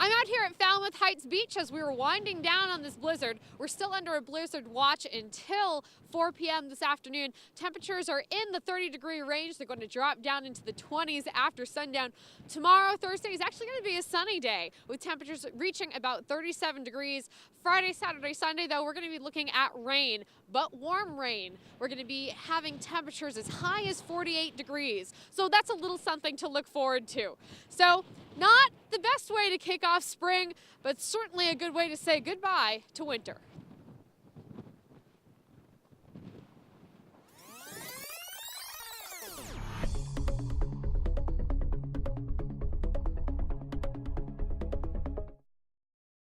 I'm out here at Falmouth Heights Beach as we were winding down on this blizzard. We're still under a blizzard watch until 4 p.m. this afternoon. Temperatures are in the 30-degree range. They're going to drop down into the 20s after sundown. Tomorrow, Thursday, is actually going to be a sunny day with temperatures reaching about 37 degrees. Friday, Saturday, Sunday, though, we're going to be looking at rain, but warm rain. We're going to be having temperatures as high as 48 degrees. So that's a little something to look forward to. So not the best way to kick off spring, but certainly a good way to say goodbye to winter.